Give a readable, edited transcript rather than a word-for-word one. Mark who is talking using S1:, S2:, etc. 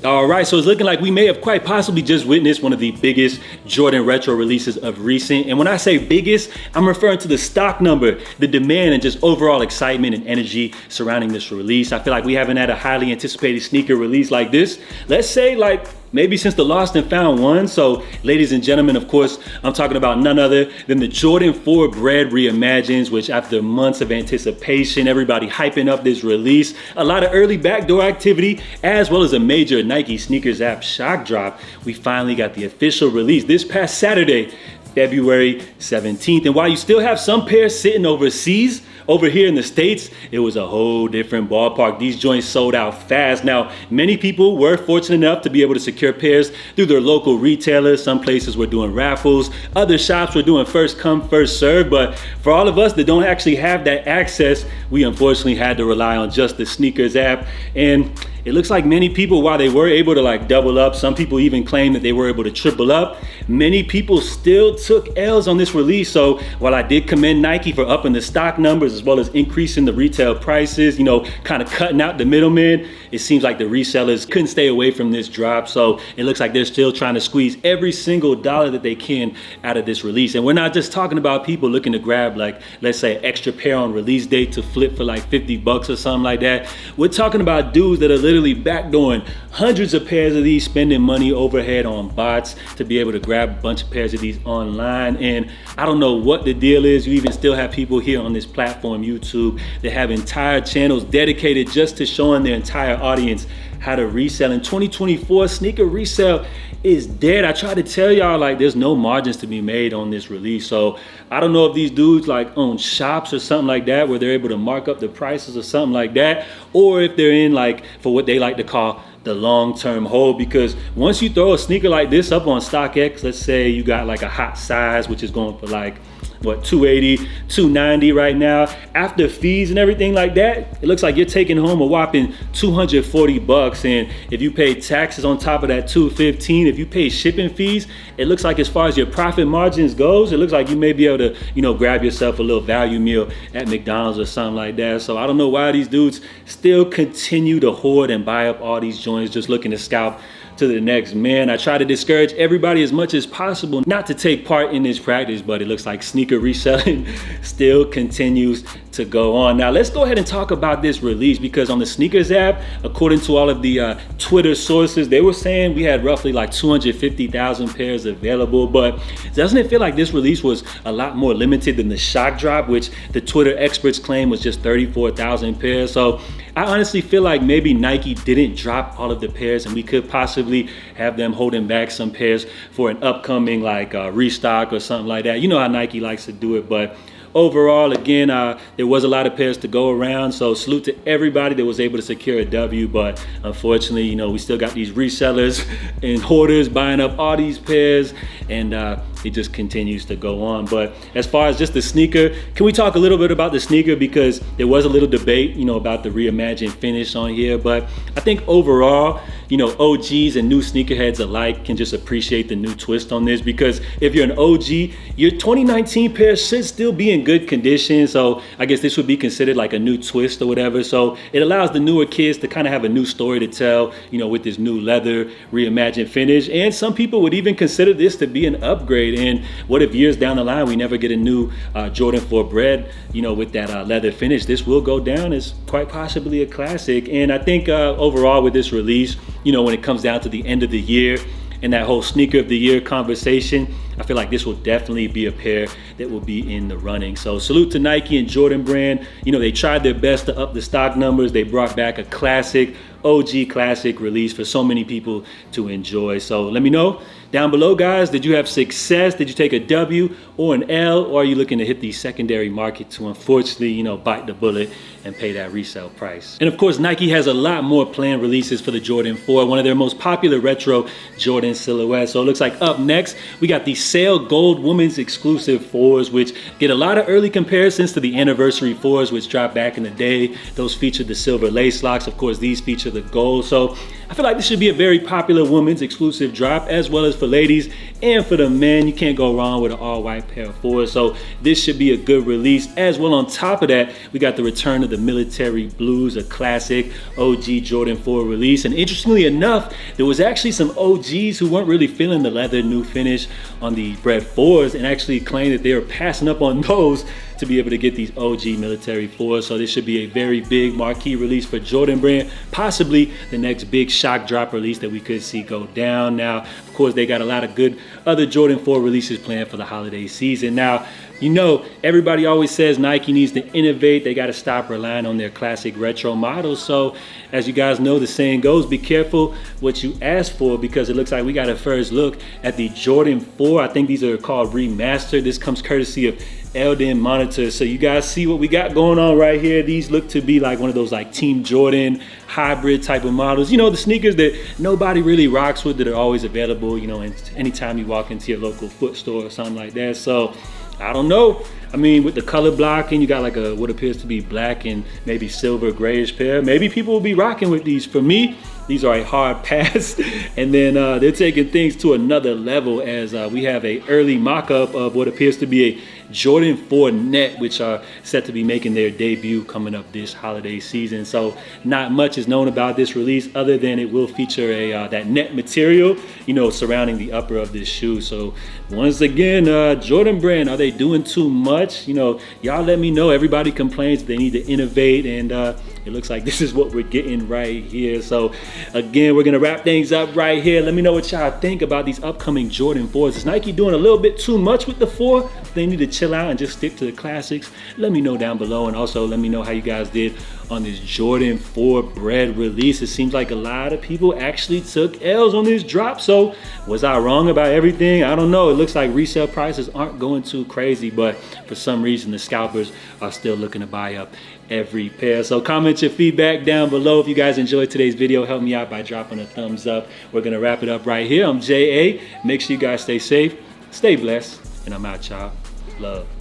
S1: All right, so it's looking like we may have quite possibly just witnessed one of the biggest Jordan retro releases of recent. And when I say biggest, I'm referring to the stock number, the demand, and just overall excitement and energy surrounding this release. I feel like we haven't had a highly anticipated sneaker release like this. Let's say like maybe since the Lost and Found one. So ladies and gentlemen, of course, I'm talking about none other than the Jordan 4 Bred Reimagined, which after months of anticipation, everybody hyping up this release, a lot of early backdoor activity, as well as a major Nike sneakers app shock drop, we finally got the official release this past Saturday, February 17th. And while you still have some pairs sitting overseas, over here in the States, it was a whole different ballpark. These joints sold out fast. Now, many people were fortunate enough to be able to secure pairs through their local retailers. Some places were doing raffles. Other shops were doing first come, first serve. But for all of us that don't actually have that access, we unfortunately had to rely on just the sneakers app. And it looks like many people, while they were able to like double up, some people even claim that they were able to triple up, many people still took L's on this release. So while I did commend Nike for upping the stock numbers as well as increasing the retail prices, you know, kind of cutting out the middleman, it seems like the resellers couldn't stay away from this drop. So it looks like they're still trying to squeeze every single dollar that they can out of this release. And we're not just talking about people looking to grab like, let's say, an extra pair on release date to flip for like 50 bucks or something like that. We're talking about dudes that are literally backdooring hundreds of pairs of these, spending money overhead on bots to be able to grab a bunch of pairs of these online. And I don't know what the deal is. You even still have people here on this platform, YouTube, that have entire channels dedicated just to showing their entire audience how to resell. In 2024, sneaker resale is dead. I try to tell y'all, like, there's no margins to be made on this release. So I don't know if these dudes like own shops or something like that where they're able to mark up the prices or something like that, or if they're in like for what they like to call the long-term hold, because once you throw a sneaker like this up on StockX, let's say you got like a hot size, which is going for like what, 280, 290 right now. After fees and everything like that, it looks like you're taking home a whopping 240 bucks. And if you pay taxes on top of that 215, if you pay shipping fees, it looks like as far as your profit margins goes, it looks like you may be able to, you know, grab yourself a little value meal at McDonald's or something like that. So I don't know why these dudes still continue to hoard and buy up all these joints just looking to scalp to the next man. I try to discourage everybody as much as possible not to take part in this practice, but it looks like sneaker reselling still continues to go on. Now let's go ahead and talk about this release, because on the sneakers app, according to all of the Twitter sources, they were saying we had roughly like 250,000 pairs available. But doesn't it feel like this release was a lot more limited than the shock drop, which the Twitter experts claim was just 34,000 pairs? So I honestly feel like maybe Nike didn't drop all of the pairs, and we could possibly have them holding back some pairs for an upcoming like restock or something like that. You know how Nike likes to do it. But overall, again, there was a lot of pairs to go around. So salute to everybody that was able to secure a W. But unfortunately, you know, we still got these resellers and hoarders buying up all these pairs, and it just continues to go on. But as far as just the sneaker, can we talk a little bit about the sneaker? Because there was a little debate, you know, about the reimagined finish on here. But I think overall, you know, OGs and new sneakerheads alike can just appreciate the new twist on this, because if you're an OG, your 2019 pair should still be in good condition. So I guess this would be considered like a new twist or whatever. So it allows the newer kids to kind of have a new story to tell, you know, with this new leather reimagined finish. And some people would even consider this to be an upgrade. And what if years down the line we never get a new Jordan 4 Bred, you know, with that leather finish? This will go down as quite possibly a classic. And I think overall with this release, you know, when it comes down to the end of the year and that whole sneaker of the year conversation, I feel like this will definitely be a pair that will be in the running. So salute to Nike and Jordan Brand. You know, they tried their best to up the stock numbers. They brought back a classic, OG classic release for so many people to enjoy. So let me know down below, guys. Did you have success? Did you take a W or an L? Or are you looking to hit the secondary market to unfortunately, you know, bite the bullet and pay that resale price? And of course, Nike has a lot more planned releases for the Jordan 4, one of their most popular retro Jordan silhouettes. So it looks like up next, we got the Sail Gold Women's Exclusive 4s, which get a lot of early comparisons to the Anniversary 4s, which dropped back in the day. Those featured the silver lace locks. Of course, these feature the gold. So I feel like this should be a very popular women's exclusive drop, as well as for ladies and for the men. You can't go wrong with an all-white pair of 4s. So this should be a good release. As well, on top of that, we got the return of the military blues, a classic OG Jordan 4 release. And interestingly enough, there was actually some OGs who weren't really feeling the leather new finish on the Bred 4s and actually claimed that they were passing up on those to be able to get these OG military 4s. So this should be a very big marquee release for Jordan Brand, possibly the next big shock drop release that we could see go down. Now, of course, they got a lot of good other Jordan 4 releases planned for the holiday season. Now, you know, everybody always says Nike needs to innovate. They got to stop relying on their classic retro models. So as you guys know, the saying goes, be careful what you ask for, because it looks like we got a first look at the Jordan 4. I think these are called remastered. This comes courtesy of Eldon Monitor. So you guys see what we got going on right here. These look to be like one of those like Team Jordan hybrid type of models. You know, the sneakers that nobody really rocks with, that are always available, you know, anytime you walk into your local foot store or something like that. So I don't know. I mean, with the color blocking, you got like a what appears to be black and maybe silver grayish pair. Maybe people will be rocking with these. For me, these are a hard pass. And then they're taking things to another level, as we have a early mock-up of what appears to be a Jordan 4 net, which are set to be making their debut coming up this holiday season. So not much is known about this release, other than it will feature a that net material, you know, surrounding the upper of this shoe. So once again, Jordan Brand, are they doing too much? You know, y'all let me know. Everybody complains they need to innovate, and it looks like this is what we're getting right here. So again, we're gonna wrap things up right here. Let me know what y'all think about these upcoming Jordan 4s. Is Nike doing a little bit too much with the 4? They need to chill out and just stick to the classics. Let me know down below, and also let me know how you guys did on this Jordan 4 Bred release. It seems like a lot of people actually took L's on this drop. So was I wrong about everything? I don't know. It looks like resale prices aren't going too crazy, but for some reason the scalpers are still looking to buy up every pair. So comment your feedback down below. If you guys enjoyed today's video, help me out by dropping a thumbs up. We're gonna wrap it up right here. I'm JA. Make sure you guys stay safe, stay blessed, and I'm out, y'all. Love.